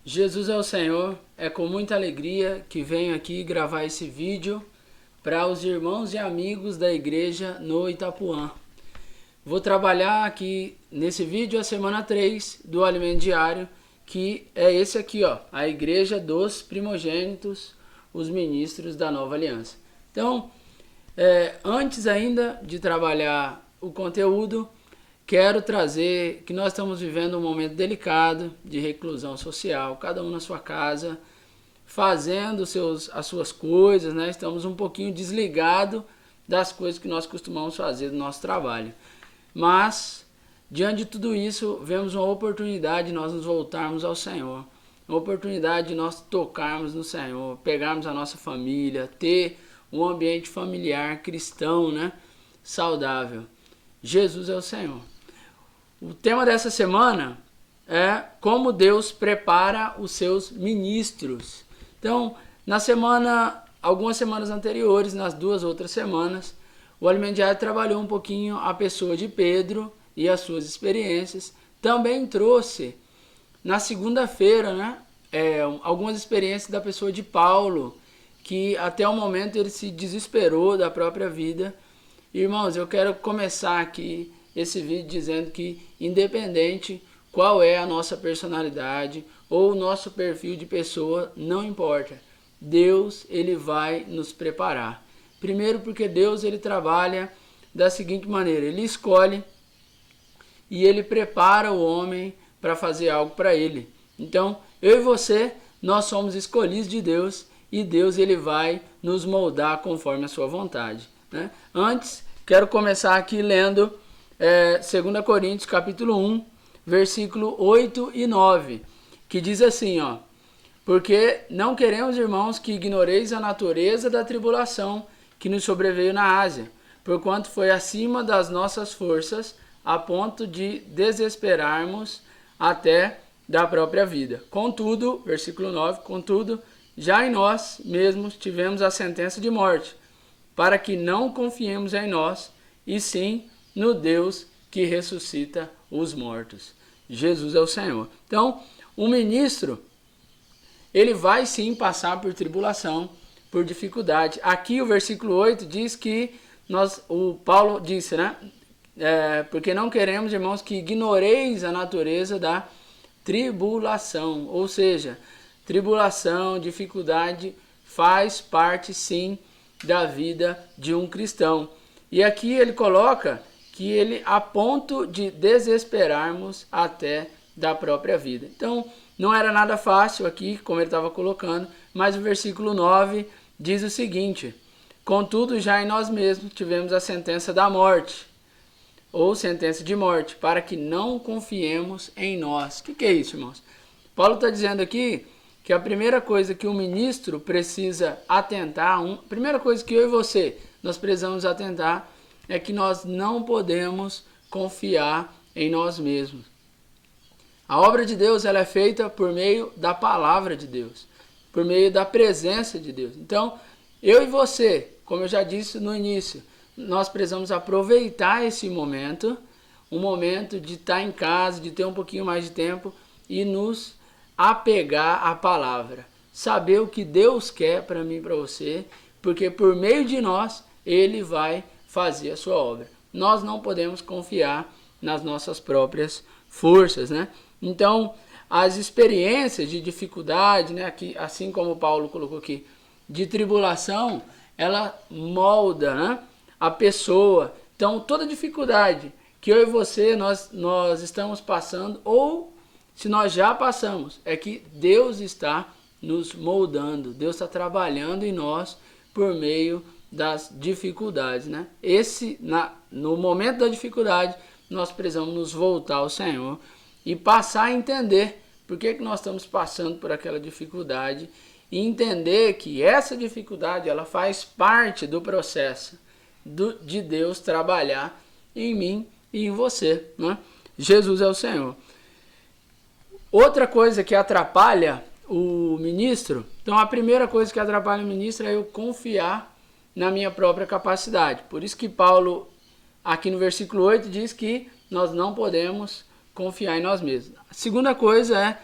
Jesus é o Senhor, é com muita alegria que venho aqui gravar esse vídeo para os irmãos e amigos da igreja no Itapuã. Vou trabalhar aqui nesse vídeo a semana 3 do Alimento Diário, que é esse aqui, ó, a igreja dos primogênitos, os ministros da Nova Aliança. Então, antes ainda de trabalhar o conteúdo, quero trazer que nós estamos vivendo um momento delicado de reclusão social, cada um na sua casa, fazendo as suas coisas, né? Estamos um pouquinho desligados das coisas que nós costumamos fazer do nosso trabalho. Mas, diante de tudo isso, vemos uma oportunidade de nós nos voltarmos ao Senhor, uma oportunidade de nós tocarmos no Senhor, pegarmos a nossa família, ter um ambiente familiar cristão, né? Saudável. Jesus é o Senhor. O tema dessa semana é como Deus prepara os seus ministros. Então, algumas semanas anteriores, nas 2 outras semanas, o Alimento Diário trabalhou um pouquinho a pessoa de Pedro e as suas experiências. Também trouxe, na segunda-feira, né, algumas experiências da pessoa de Paulo, que até o momento ele se desesperou da própria vida. Irmãos, eu quero começar aqui esse vídeo dizendo que, independente qual é a nossa personalidade ou o nosso perfil de pessoa, não importa. Deus, ele vai nos preparar. Primeiro porque Deus, ele trabalha da seguinte maneira: ele escolhe e ele prepara o homem para fazer algo para ele. Então, eu e você, nós somos escolhidos de Deus e Deus, ele vai nos moldar conforme a sua vontade, né? Antes, quero começar aqui lendo 2 Coríntios capítulo 1, versículo 8 e 9, que diz assim, ó: porque não queremos, irmãos, que ignoreis a natureza da tribulação que nos sobreveio na Ásia, porquanto foi acima das nossas forças, a ponto de desesperarmos até da própria vida. Contudo, versículo 9, contudo, já em nós mesmos tivemos a sentença de morte, para que não confiemos em nós, e sim no Deus que ressuscita os mortos. Jesus é o Senhor. Então, o ministro, ele vai sim passar por tribulação, por dificuldade. Aqui o versículo 8 diz que o Paulo disse, né? Porque não queremos, irmãos, que ignoreis a natureza da tribulação. Ou seja, tribulação, dificuldade faz parte sim da vida de um cristão. E aqui ele coloca que ele a ponto de desesperarmos até da própria vida. Então, não era nada fácil aqui, como ele estava colocando, mas o versículo 9 diz o seguinte: contudo, já em nós mesmos tivemos a sentença da morte, ou sentença de morte, para que não confiemos em nós. O que é isso, irmãos? Paulo está dizendo aqui que a primeira coisa que o ministro precisa atentar, primeira coisa que eu e você, nós precisamos atentar, é que nós não podemos confiar em nós mesmos. A obra de Deus, ela é feita por meio da palavra de Deus, por meio da presença de Deus. Então, eu e você, como eu já disse no início, nós precisamos aproveitar esse momento, um momento de estar em casa, de ter um pouquinho mais de tempo e nos apegar à palavra. Saber o que Deus quer para mim e para você, porque por meio de nós, ele vai fazer a sua obra. Nós não podemos confiar nas nossas próprias forças, né? Então, as experiências de dificuldade, né, aqui, assim como Paulo colocou aqui, de tribulação, ela molda, né, a pessoa. Então, toda dificuldade que eu e você, nós estamos passando, ou se nós já passamos, é que Deus está nos moldando, Deus está trabalhando em nós por meio das dificuldades, né? No momento da dificuldade, nós precisamos nos voltar ao Senhor e passar a entender por que nós estamos passando por aquela dificuldade e entender que essa dificuldade, ela faz parte do processo de Deus trabalhar em mim e em você, né? Jesus é o Senhor. Outra coisa que atrapalha o ministro, então a primeira coisa que atrapalha o ministro é eu confiar na minha própria capacidade. Por isso que Paulo, aqui no versículo 8, diz que nós não podemos confiar em nós mesmos. A segunda coisa é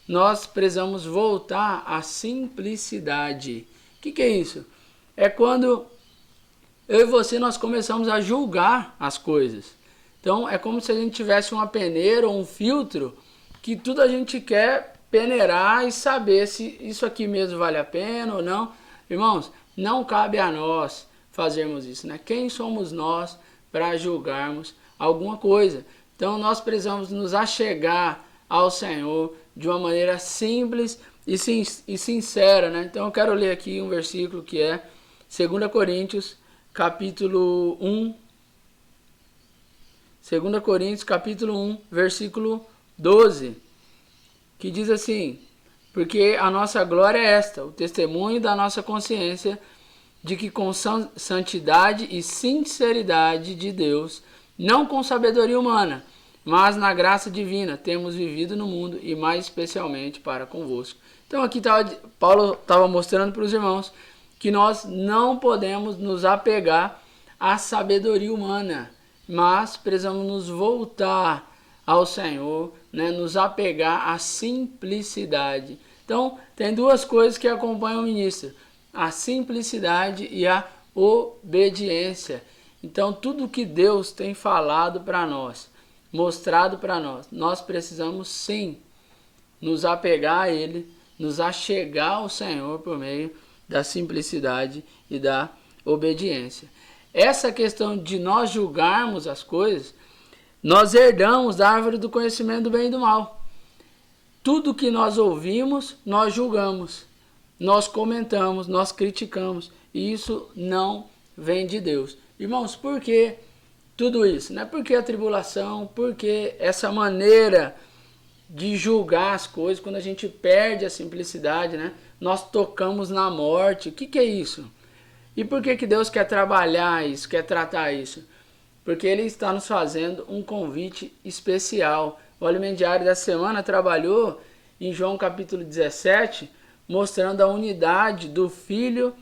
nós precisamos voltar à simplicidade. O que é isso? É quando eu e você nós começamos a julgar as coisas. Então é como se a gente tivesse uma peneira ou um filtro que tudo a gente quer peneirar e saber se isso aqui mesmo vale a pena ou não. Irmãos, não cabe a nós fazermos isso, né? Quem somos nós para julgarmos alguma coisa? Então nós precisamos nos achegar ao Senhor de uma maneira simples e sincera, né? Então eu quero ler aqui um versículo que é 2 Coríntios, capítulo 1. 2 Coríntios, capítulo 1, versículo 12, que diz assim: porque a nossa glória é esta, o testemunho da nossa consciência, de que com santidade e sinceridade de Deus, não com sabedoria humana, mas na graça divina, temos vivido no mundo e mais especialmente para convosco. Então aqui Paulo estava mostrando para os irmãos que nós não podemos nos apegar à sabedoria humana, mas precisamos nos voltar ao Senhor, né? Nos apegar à simplicidade. Então, tem duas coisas que acompanham o ministro: a simplicidade e a obediência. Então, tudo que Deus tem falado para nós, mostrado para nós, nós precisamos sim nos apegar a Ele, nos achegar ao Senhor por meio da simplicidade e da obediência. Essa questão de nós julgarmos as coisas, nós herdamos da árvore do conhecimento do bem e do mal. Tudo que nós ouvimos, nós julgamos, nós comentamos, nós criticamos, e isso não vem de Deus. Irmãos, por que tudo isso? Né? Por que a tribulação? Por que essa maneira de julgar as coisas? Quando a gente perde a simplicidade, né? Nós tocamos na morte. O que é isso? E por que Deus quer trabalhar isso, quer tratar isso? Porque Ele está nos fazendo um convite especial. O Alimento Diário dessa semana trabalhou em João capítulo 17, mostrando a unidade do Filho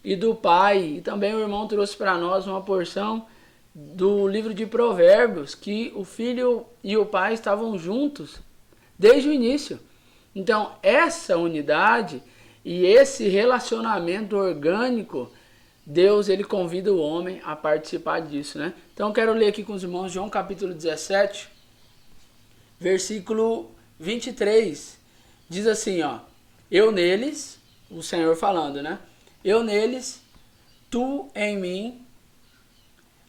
e do Pai. E também o irmão trouxe para nós uma porção do livro de Provérbios, que o Filho e o Pai estavam juntos desde o início. Então, essa unidade e esse relacionamento orgânico, Deus ele convida o homem a participar disso, né? Então, quero ler aqui com os irmãos João capítulo 17, versículo 23. Diz assim, ó: eu neles, o Senhor falando, né? Eu neles, tu em mim,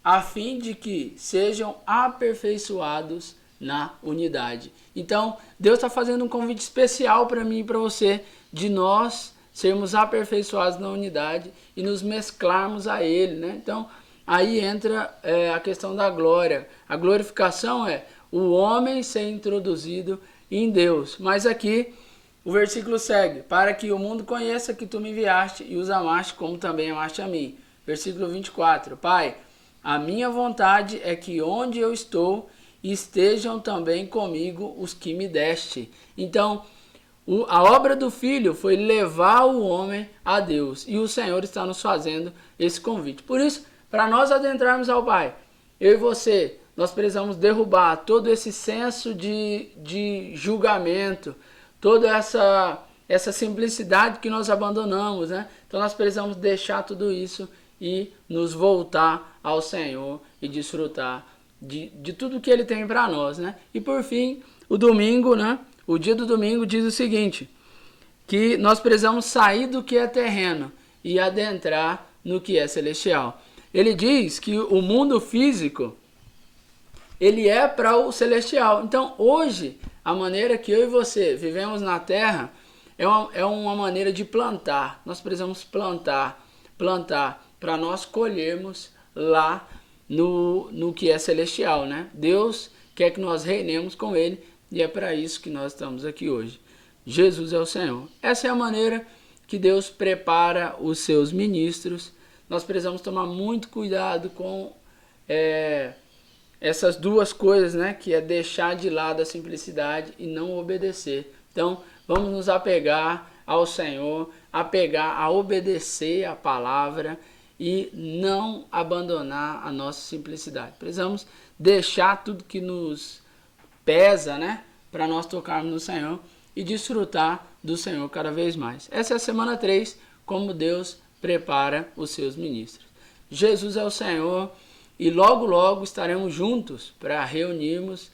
a fim de que sejam aperfeiçoados na unidade. Então, Deus está fazendo um convite especial para mim e para você, de nós sermos aperfeiçoados na unidade e nos mesclarmos a Ele, né? Então, aí entra a questão da glória. A glorificação é o homem ser introduzido em Deus. Mas aqui o versículo segue: para que o mundo conheça que tu me enviaste e os amaste como também amaste a mim. Versículo 24: Pai, a minha vontade é que onde eu estou estejam também comigo os que me deste. Então, a obra do Filho foi levar o homem a Deus. E o Senhor está nos fazendo esse convite. Por isso, para nós adentrarmos ao Pai, eu e você, nós precisamos derrubar todo esse senso de julgamento, toda essa simplicidade que nós abandonamos, né? Então nós precisamos deixar tudo isso e nos voltar ao Senhor e desfrutar de tudo que Ele tem para nós, né? E por fim, o domingo, né? O dia do domingo diz o seguinte, que nós precisamos sair do que é terreno e adentrar no que é celestial. Ele diz que o mundo físico, ele é para o celestial. Então, hoje, a maneira que eu e você vivemos na terra é uma maneira de plantar. Nós precisamos plantar para nós colhermos lá no que é celestial, né? Deus quer que nós reinemos com Ele e é para isso que nós estamos aqui hoje. Jesus é o Senhor. Essa é a maneira que Deus prepara os seus ministros. Nós precisamos tomar muito cuidado com essas duas coisas, né? Que é deixar de lado a simplicidade e não obedecer. Então, vamos nos apegar ao Senhor, apegar a obedecer a palavra e não abandonar a nossa simplicidade. Precisamos deixar tudo que nos pesa, né? Para nós tocarmos no Senhor e desfrutar do Senhor cada vez mais. Essa é a semana 3, como Deus prepara os seus ministros. Jesus é o Senhor e logo, logo estaremos juntos para reunirmos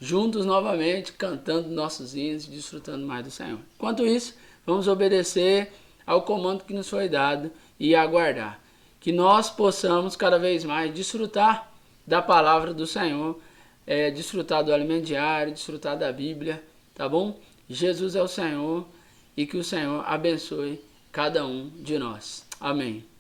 juntos novamente, cantando nossos hinos e desfrutando mais do Senhor. Enquanto isso, vamos obedecer ao comando que nos foi dado e aguardar. Que nós possamos cada vez mais desfrutar da palavra do Senhor, desfrutar do alimento diário, desfrutar da Bíblia, tá bom? Jesus é o Senhor e que o Senhor abençoe cada um de nós. Amém.